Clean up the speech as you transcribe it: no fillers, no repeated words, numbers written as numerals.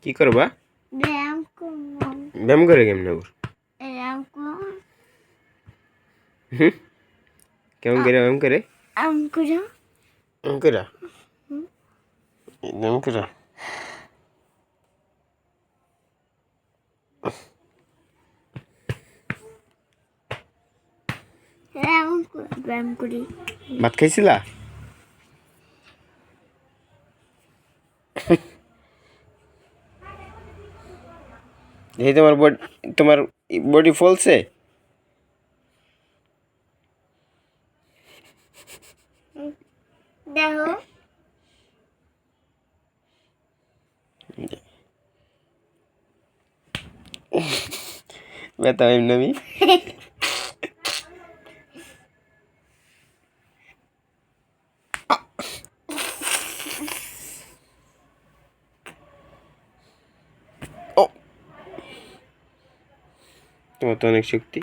কি করবা? ব্যায়াম করব। ব্যায়াম করে কেমনে আবার? ব্যায়াম করব। কেমন করে ব্যায়াম করে? আম করে। ব্যায়াম করে? ব্যায়াম করে? ব্যায়াম করি। ভাত খাইছিলা? এই তোমার বডি ফলছে? দেখো। ব্যথা এমনি ও তোমার তো অনেক শক্তি।